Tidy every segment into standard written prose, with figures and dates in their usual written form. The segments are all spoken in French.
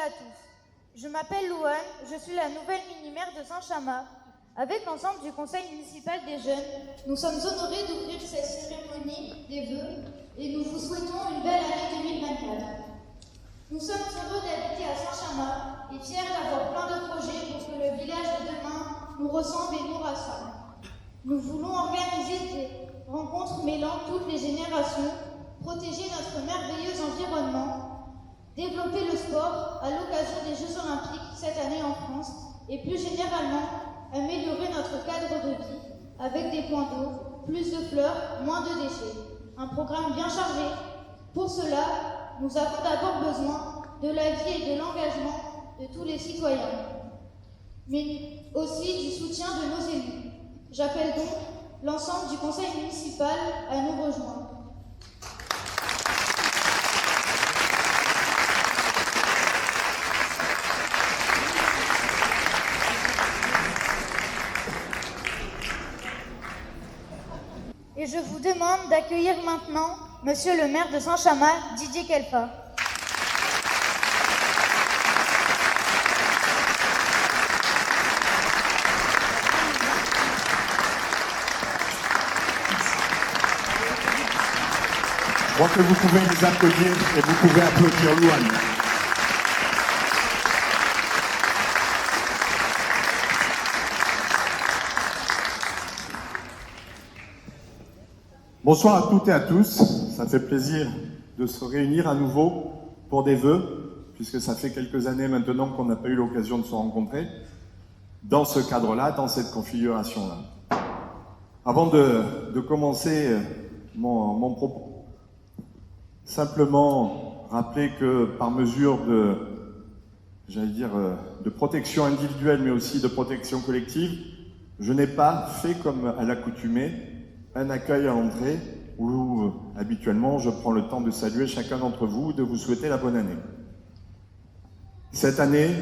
à tous. Je m'appelle Louane, je suis la nouvelle mini-maire de Saint-Chamas. Avec l'ensemble du conseil municipal des jeunes, nous sommes honorés d'ouvrir cette cérémonie des vœux et nous vous souhaitons une belle année 2024. Nous sommes heureux d'habiter à Saint-Chamas et fiers d'avoir plein de projets pour que le village de demain nous ressemble et nous rassemble. Nous voulons organiser des rencontres mêlant toutes les générations, protéger notre merveilleux environnement, développer le sport à l'occasion des Jeux Olympiques cette année en France et plus généralement améliorer notre cadre de vie avec des points d'eau, plus de fleurs, moins de déchets. Un programme bien chargé. Pour cela, nous avons d'abord besoin de l'avis et de l'engagement de tous les citoyens, mais aussi du soutien de nos élus. J'appelle donc l'ensemble du conseil municipal à nous rejoindre. Et je vous demande d'accueillir maintenant Monsieur le maire de Saint-Chamas, Didier Kelfa. Je crois que vous pouvez les applaudir et vous pouvez applaudir Louane. Bonsoir à toutes et à tous. Ça fait plaisir de se réunir à nouveau pour des vœux, puisque ça fait quelques années maintenant qu'on n'a pas eu l'occasion de se rencontrer dans ce cadre-là, dans cette configuration-là. Avant de commencer mon propos, simplement rappeler que par mesure de protection individuelle, mais aussi de protection collective, je n'ai pas fait comme à l'accoutumée un accueil à l'entrée où habituellement je prends le temps de saluer chacun d'entre vous, de vous souhaiter la bonne année. Cette année,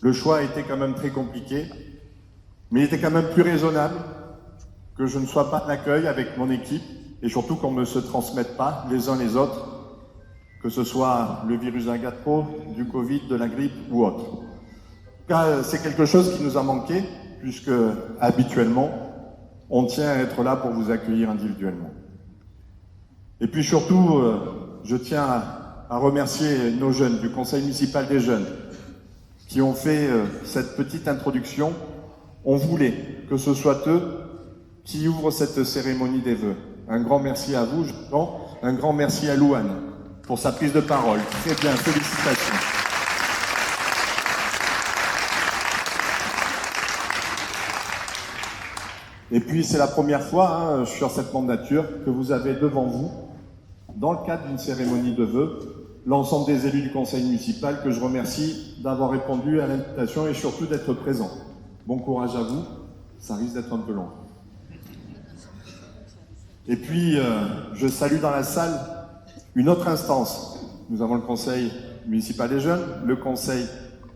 le choix a été quand même très compliqué, mais il était quand même plus raisonnable que je ne sois pas en accueil avec mon équipe et surtout qu'on ne se transmette pas les uns les autres, que ce soit le virus d'un gâteau, du Covid, de la grippe ou autre. En tout cas, c'est quelque chose qui nous a manqué, puisque habituellement, on tient à être là pour vous accueillir individuellement. Et puis surtout, je tiens à remercier nos jeunes du conseil municipal des jeunes qui ont fait cette petite introduction. On voulait que ce soit eux qui ouvrent cette cérémonie des vœux. Un grand merci à vous, Jean. Un grand merci à Louane pour sa prise de parole. Très bien, félicitations. Et puis c'est la première fois sur cette mandature que vous avez devant vous, dans le cadre d'une cérémonie de vœux, l'ensemble des élus du conseil municipal que je remercie d'avoir répondu à l'invitation et surtout d'être présents. Bon courage à vous, ça risque d'être un peu long. Et puis je salue dans la salle une autre instance. Nous avons le conseil municipal des jeunes, le conseil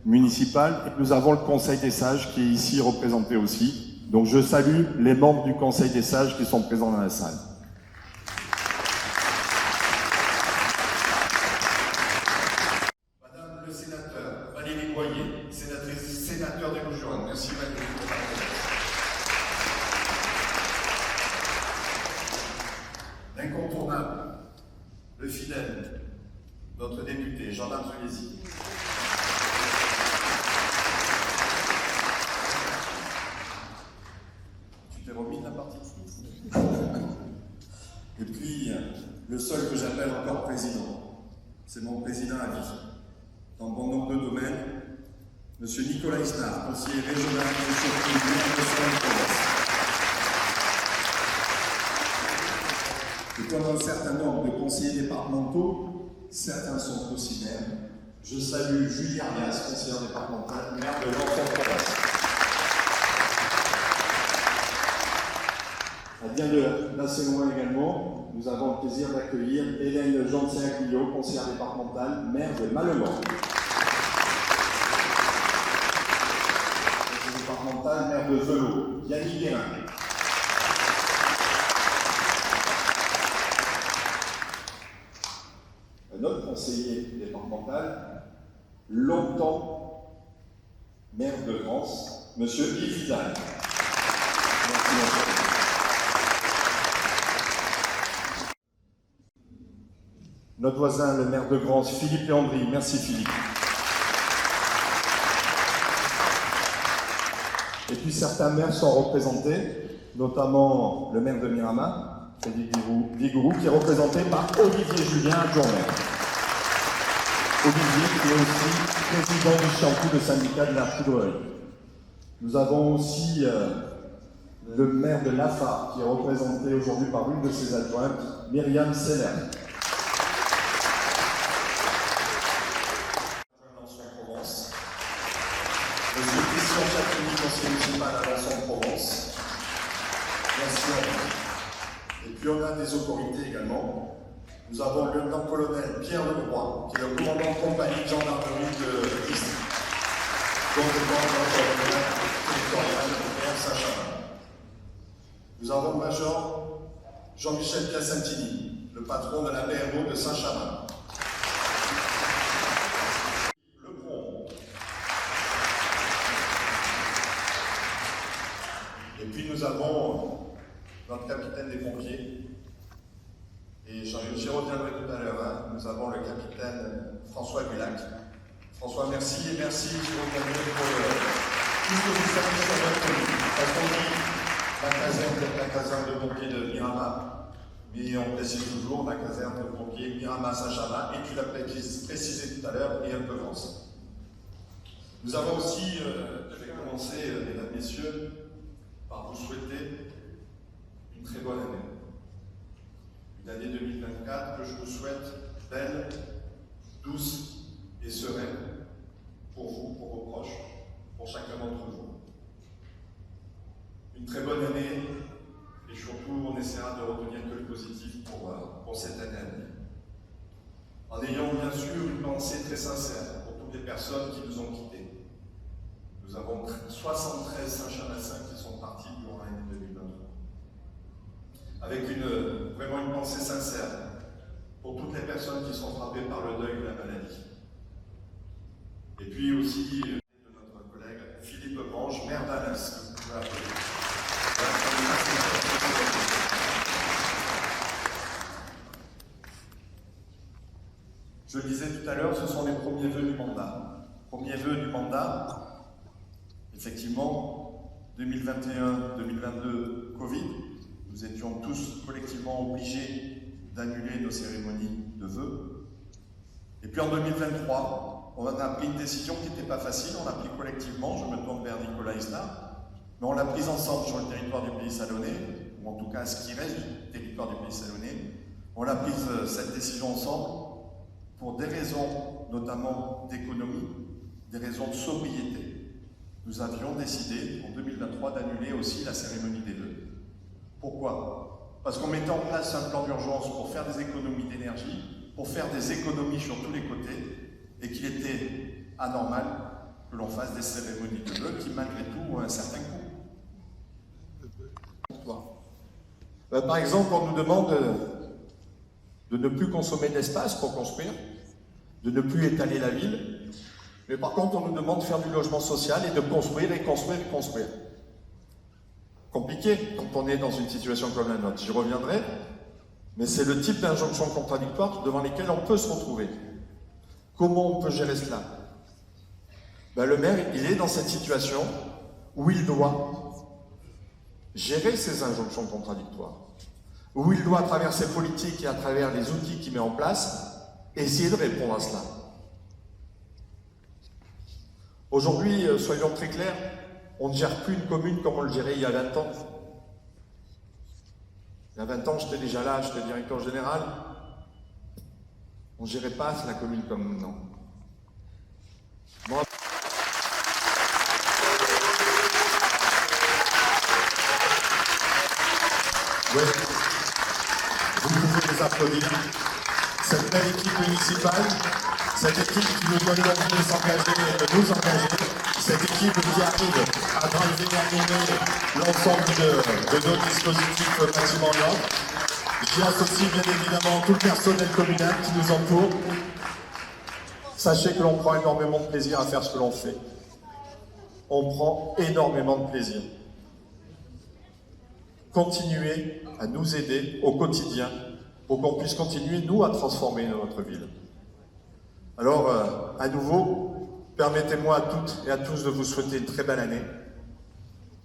municipal et nous avons le conseil des sages qui est ici représenté aussi. Donc je salue les membres du Conseil des sages qui sont présents dans la salle. Madame le sénateur Valérie Boyer, sénateur de Loujoin. Merci Valérie. L'incontournable, le fidèle, notre député Jean-Marc Zulési. Remis de la partie. Et puis, le seul que j'appelle encore président, c'est mon président à vie, dans bon nombre de domaines, M. Nicolas Isnard, conseiller régional et surtout maire de Saint-Nicolas. Et comme un certain nombre de conseillers départementaux, certains sont aussi maires, je salue Julie Arias, conseillère départementale, maire de l'Enfant-Province. Elle vient d'assez loin également. Nous avons le plaisir d'accueillir Hélène Jantier-Aguillot, conseillère départementale, maire de Malemort. Conseillère départementale, maire de Velot, Yannick Guérin. Un autre conseiller départemental, longtemps maire de France, Monsieur Yves Vidal. Merci. Notre voisin, le maire de Grance, Philippe Léandry. Merci Philippe. Et puis certains maires sont représentés, notamment le maire de Miramar, Frédéric Vigourou, qui est représenté par Olivier Julien, adjoint maire. Olivier qui est aussi président du Champoux, le syndicat de la Poudrerie. Nous avons aussi le maire de Lafare, qui est représenté aujourd'hui par une de ses adjointes, Myriam Seller. Monsieur Christian Chapini, conseiller municipal à Lançon-Provence. Merci à vous. Et puis on a des autorités également. Nous avons le lieutenant-colonel Pierre Leroy, qui est le commandant de compagnie de gendarmerie de Istres. Donc le commandant territorial de Saint-Chamin. Nous avons le major Jean-Michel Cassantini, le patron de la BRO de Saint-Chamin. Et puis nous avons notre capitaine des pompiers, et j'y reviendrai tout à l'heure, hein. Nous avons le capitaine François Gulac. François, merci, et merci pour tout ce que vous faites sur notre commune. Parce qu'on dit la caserne de pompiers de Miramar, mais on précise toujours la caserne de pompiers Miramar-Saint-Chamin, et tu l'as précisé tout à l'heure, et un peu France. Nous avons aussi, je vais commencer, mesdames, messieurs, par vous souhaiter une très bonne année. Une année 2024 que je vous souhaite belle, douce et sereine pour vous, pour vos proches, pour chacun d'entre vous. Une très bonne année et surtout on essaiera de retenir que le positif pour cette année à venir. En ayant bien sûr une pensée très sincère pour toutes les personnes qui nous ont quittés. Nous avons 73 Saint-Chamassins qui sont partis durant l'année 2023. Avec vraiment une pensée sincère pour toutes les personnes qui sont frappées par le deuil de la maladie. Et puis aussi de notre collègue Philippe Branche, maire d'Alès. Je le disais tout à l'heure, ce sont les premiers vœux du mandat. Premiers vœux du mandat. Effectivement, 2021-2022, Covid, nous étions tous collectivement obligés d'annuler nos cérémonies de vœux. Et puis en 2023, on a pris une décision qui n'était pas facile, on l'a pris collectivement, je me tourne vers Nicolas Isla, mais on l'a prise ensemble sur le territoire du pays salonnais, ou en tout cas ce qui reste du territoire du pays salonnais. On l'a prise cette décision ensemble pour des raisons notamment d'économie, des raisons de sobriété. Nous avions décidé en 2023 d'annuler aussi la cérémonie des vœux. Pourquoi? Parce qu'on mettait en place un plan d'urgence pour faire des économies d'énergie, pour faire des économies sur tous les côtés, et qu'il était anormal que l'on fasse des cérémonies de vœux qui, malgré tout, ont un certain coût. Par exemple, on nous demande de ne plus consommer d'espace pour construire, de ne plus étaler la ville. Mais par contre, on nous demande de faire du logement social et de construire et construire et construire. Compliqué quand on est dans une situation comme la nôtre. J'y reviendrai, mais c'est le type d'injonction contradictoire devant lesquelles on peut se retrouver. Comment on peut gérer cela? Le maire, il est dans cette situation où il doit gérer ces injonctions contradictoires, où il doit, à travers ses politiques et à travers les outils qu'il met en place, essayer de répondre à cela. Aujourd'hui, soyons très clairs, on ne gère plus une commune comme on le gérait il y a 20 ans. Il y a 20 ans, j'étais déjà là, j'étais directeur général. On ne gérait pas la commune comme maintenant. Bon. Ouais. Vous pouvez les applaudir. Cette belle équipe municipale, cette équipe qui nous donne l'envie de s'engager et de nous engager, cette équipe qui arrive à driver et à animer l'ensemble de nos dispositifs bâtiment Nord. J'y associe bien évidemment tout le personnel communal qui nous entoure. Sachez que l'on prend énormément de plaisir à faire ce que l'on fait. On prend énormément de plaisir. Continuez à nous aider au quotidien pour qu'on puisse continuer, nous, à transformer notre ville. Alors, à nouveau, permettez-moi à toutes et à tous de vous souhaiter une très belle année.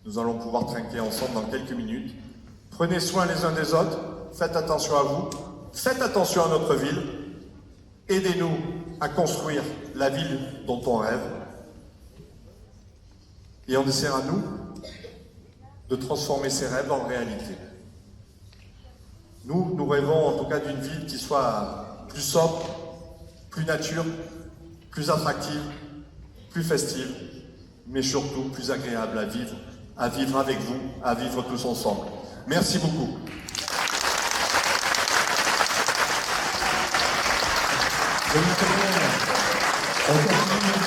Nous allons pouvoir trinquer ensemble dans quelques minutes. Prenez soin les uns des autres, faites attention à vous, faites attention à notre ville, aidez-nous à construire la ville dont on rêve. Et on essaiera, nous, de transformer ces rêves en réalité. Nous rêvons en tout cas d'une ville qui soit plus sobre, plus nature, plus attractive, plus festive, mais surtout plus agréable à vivre avec vous, à vivre tous ensemble. Merci beaucoup. On continue.